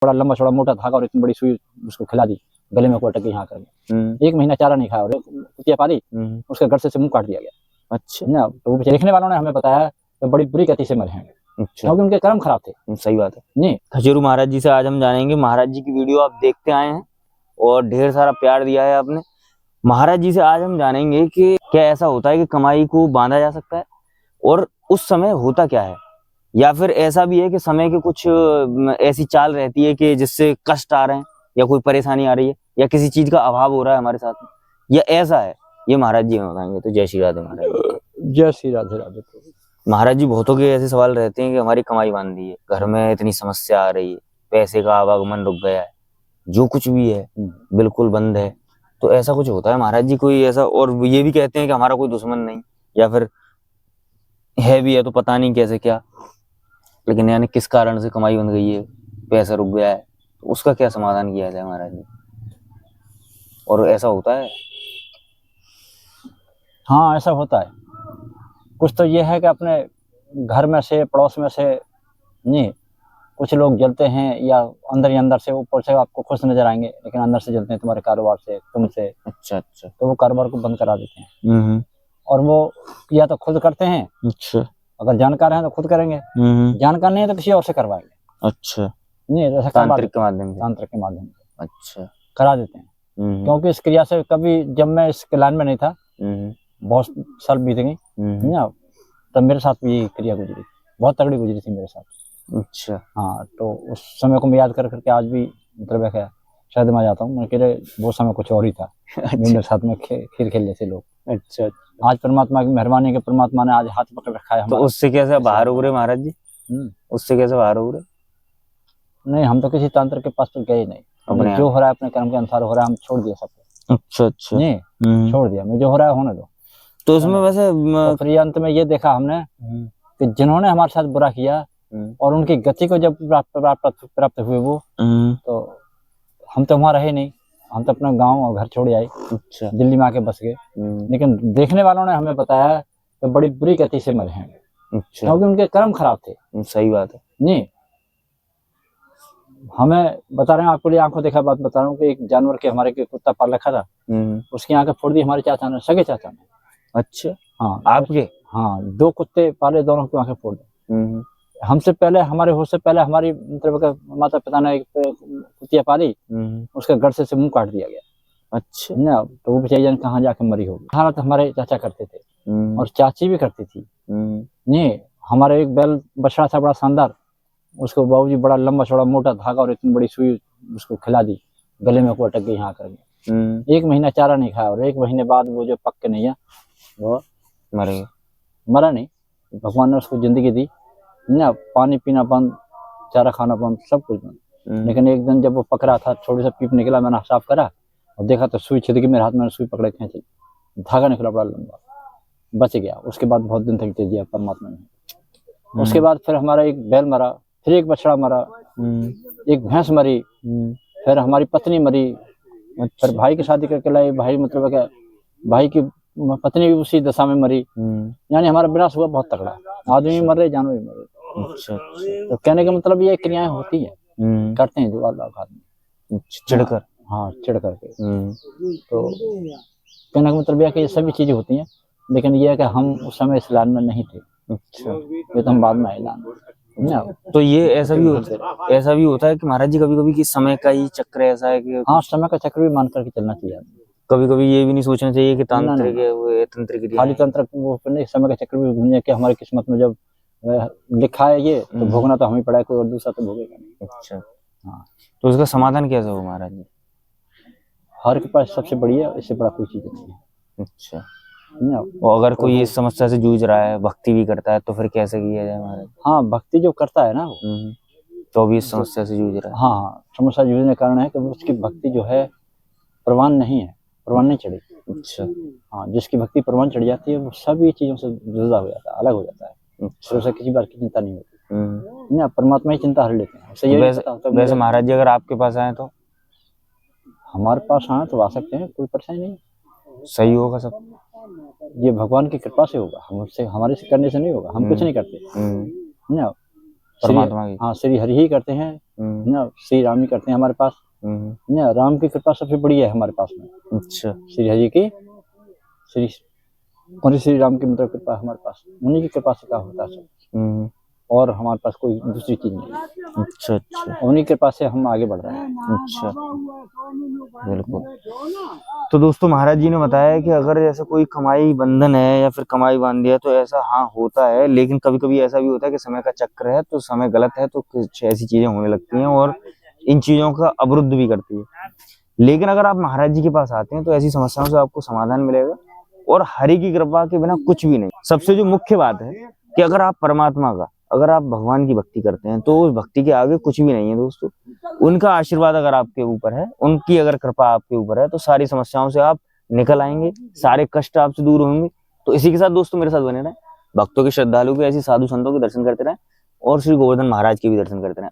बड़ा लंबा चौड़ा मोटा धागा और इतनी बड़ी सुई उसको खिला दी, गले में को अटक गई यहाँ करके। 1 महीना चारा नहीं खाया और कुतिया पाली, उसके गट से मुंह काट दिया गया। अच्छा ना, तो वो देखने वालों ने हमें बताया कि बड़ी बुरी गति से मरे हैं। अच्छा, क्योंकि उनके कर्म खराब थे। सही बात है। नहीं, खजूर महाराज जी से आज हम जानेंगे। महाराज जी की वीडियो आप देखते आए हैं और ढेर सारा प्यार दिया है आपने। महाराज जी से आज हम जानेंगे कि क्या ऐसा होता है कि कमाई को बांधा जा सकता है और उस समय होता क्या है, या फिर ऐसा भी है कि समय की कुछ ऐसी चाल रहती है कि जिससे कष्ट आ रहे हैं या कोई परेशानी आ रही है या किसी चीज का अभाव हो रहा है हमारे साथ में, या ऐसा है, ये महाराज जी हमें बताएंगे। तो जय श्री राधे महाराज जी। जय श्री राधे राधे। महाराज जी, बहुतों के ऐसे सवाल रहते हैं कि हमारी कमाई बांधी है, घर में इतनी समस्या आ रही है, पैसे का आवागमन रुक गया है, जो कुछ भी है बिल्कुल बंद है, तो ऐसा कुछ होता है महाराज जी कोई ऐसा? और ये भी कहते हैं कि हमारा कोई दुश्मन नहीं, या फिर है भी है तो पता नहीं कैसे क्या, लेकिन यानी किस कारण से कमाई बंद गई है, पैसा रुक गया है, तो उसका क्या समाधान किया जाए महाराज जी? और ऐसा होता है? हाँ, ऐसा होता है। कुछ तो ये है कि अपने घर में से, पड़ोस में से नहीं, कुछ लोग जलते हैं या अंदर ही अंदर से, ऊपर से आपको खुश नजर आएंगे लेकिन अंदर से जलते हैं तुम्हारे कारोबार से, तुमसे। अच्छा अच्छा। तो वो कारोबार को बंद करा देते हैं। और वो या तो खुद करते हैं, अच्छा, अगर जानकार हैं तो खुद करेंगे, जानकार नहीं है तो किसी और से करवाएंगे। अच्छा, नहीं, ऐसा तांत्रिक के माध्यम से, तांत्रिक के माध्यम से अच्छा करा देते हैं। क्योंकि इस क्रिया से कभी, जब मैं इस लाइन में नहीं था, बहुत साल बीत गई ना, तब मेरे साथ भी ये क्रिया गुजरी, बहुत तगड़ी गुजरी थी मेरे साथ। अच्छा, हाँ, तो उस समय को मैं याद कर करके आज भी मतलब है शायद मैं जाता हूँ, मैं कह रहे वो समय कुछ और ही था। अच्छा। मेरे साथ में खीर खेल लेते लोग। अच्छा, आज परमात्मा की मेहरबानी के परमात्मा ने आज हाथ पकड़ रखा है। तो उससे कैसे बाहर उभरे महाराज जी? उससे कैसे बाहर उभरे? नहीं, हम तो किसी तांत्रिक के पास तो गए नहीं, अपने जो हो रहा है अपने कर्म के अनुसार हो रहा है, हम छोड़ दिया सब कुछ। अच्छा अच्छा, नहीं छोड़ दिया, मैं जो हो रहा है होने दो। तो उसमें वैसे तो फिर अंत में ये देखा हमने कि जिन्होंने हमारे साथ बुरा किया और उनकी गति को जब प्राप्त हुए वो, तो हम तो वहाँ रहे नहीं, हम तो अपना गांव और घर छोड़ आए। अच्छा, दिल्ली में आके बस गए। लेकिन देखने वालों ने हमें बताया कि बड़ी बुरी गति से मरे हैं। अच्छा, क्योंकि उनके कर्म खराब थे। सही बात है। नहीं, हमें बता रहे हैं, आपको लिए आंखों देखा बात बता रहा हूँ कि एक जानवर के, हमारे के कुत्ता पाल रखा था, उसकी आंखें फोड़ दी हमारे चाचा ने, सगे चाचा ने। अच्छा, हाँ आपके? हाँ, 2 कुत्ते पाले, दोनों की आंखें फोड़ दी। हमसे पहले, हमारे होश से पहले हमारी मतलब माता पिता ने एक कुतिया पाली, उसके गट से मुंह काट दिया गया। अच्छा ना, तो वो बेचारी जान कहाँ जाके मरी होगी। हालत हमारे चाचा करते थे और चाची भी करती थी। नहीं, हमारे एक बैल बछड़ा था बड़ा शानदार, उसको बाबूजी बड़ा लंबा चौड़ा मोटा धागा और इतनी बड़ी सुई उसको खिला दी, गले में को अटक गई यहाँ करके। 1 महीना चारा नहीं खाया और 1 महीने बाद वो जो पक के नहीं है वो मर गया। मरा नहीं, भगवान ने उसको जिंदगी दी ना, पानी पीना बंद, चारा खाना बंद, सब कुछ बंद। लेकिन एक दिन जब वो पक रहा था, थोड़ी सा पीप निकला, मैंने साफ करा और देखा तो सुई छिद गई मेरे हाथ में, सुई पकड़े खींची, धागा निकला बड़ा लंबा, बच गया। उसके बाद बहुत दिन तक दे दिया परमात्मा ने। उसके बाद फिर हमारा एक बैल मरा, फिर एक बछड़ा मरा, एक भैंस मरी, फिर हमारी पत्नी मरी, फिर भाई की शादी करके लाई, भाई मतलब क्या, भाई की पत्नी भी उसी दशा में मरी। यानी हमारा विनाश हुआ बहुत तगड़ा, आदमी मर रहे, जानवर भी मर रहे। अच्छा, तो कहने का मतलब ये क्रियाएं होती है, करते हैं जो अल्लाह आदमी चिढ़कर। हाँ, चिढ़ करके। तो कहने का मतलब यह कि ये सभी चीजें होती हैं, लेकिन यह है कि हम उस समय इस लाइन में नहीं थे। अच्छा, ये तो हम बाद में आए लाइन। तो ये ऐसा भी होता है कि महाराज जी कभी कभी कि समय का ही चक्र ऐसा है कि, हाँ, समय का चक्र भी मान करके चलना चाहिए। कभी कभी ये भी नहीं सोचना चाहिए कि तांत्रिक है वो तंत्र की, खाली तंत्र वो नहीं, समय का चक्र भी घूमने के हमारी किस्मत में जब लिखा है ये, तो भोगना तो हम ही पड़ा है, कोई और दूसरा तो भोगेगा नहीं। अच्छा, हाँ, तो इसका समाधान कैसे हो महाराज जी? हर के पास सबसे बढ़िया, इससे बड़ा कोई चीज नहीं है। अच्छा, और अगर कोई इस समस्या से जूझ रहा है, भक्ति भी करता है, तो फिर कैसे किया जाए महाराज? हाँ, भक्ति जो करता है ना वो, तो भी इस समस्या से जूझ रहा है। हाँ, समस्या जूझने का कारण है कि उसकी भक्ति जो है प्रवान नहीं है, प्रवान नहीं चढ़ी। अच्छा, हाँ, जिसकी भक्ति प्रवान चढ़ जाती है वो सभी चीजों से जुदा हो जाता है, अलग हो जाता है। अच्छा, उसे किसी बार की चिंता नहीं होती ना, परमात्मा ही चिंता हर लेते हैं। तो वैसे महाराज जी अगर आपके पास आए तो? हमारे पास आए तो आ सकते हैं, कोई परेशानी नहीं, सही होगा सब। ये भगवान की कृपा से होगा, हमसे, हमारे से करने से नहीं होगा, हम कुछ नहीं करते ना, परमात्मा की। हाँ, श्री हरि ही करते हैं, ना, श्री राम ही करते हैं हमारे पास। ना, राम की कृपा सबसे बड़ी है हमारे पास में। अच्छा, श्री हरि की श्री राम की मतलब कृपा हमारे पास, उन्हीं की कृपा से क्या होता है सब। और हमारे पास कोई दूसरी चीज नहीं है। अच्छा अच्छा, उन्हीं के पास से हम आगे बढ़ रहे हैं। अच्छा, बिल्कुल। तो दोस्तों महाराज जी ने बताया कि अगर जैसे कोई कमाई बंधन है या फिर कमाई बांध दिया तो ऐसा हाँ होता है, लेकिन कभी कभी ऐसा भी होता है कि समय का चक्र है, तो समय गलत है तो कुछ ऐसी चीजें होने लगती हैं और इन चीजों का अवरुद्ध भी करती है। लेकिन अगर आप महाराज जी के पास आते हैं तो ऐसी समस्याओं से आपको समाधान मिलेगा और हरि की कृपा के बिना कुछ भी नहीं। सबसे जो मुख्य बात है कि अगर आप परमात्मा का, अगर आप भगवान की भक्ति करते हैं तो उस भक्ति के आगे कुछ भी नहीं है दोस्तों। उनका आशीर्वाद अगर आपके ऊपर है, उनकी अगर कृपा आपके ऊपर है तो सारी समस्याओं से आप निकल आएंगे, सारे कष्ट आपसे दूर होंगे। तो इसी के साथ दोस्तों मेरे साथ बने रहें, भक्तों के, श्रद्धालु के, ऐसी साधु संतों के दर्शन करते रहें और श्री गोवर्धन महाराज के भी दर्शन करते रहें।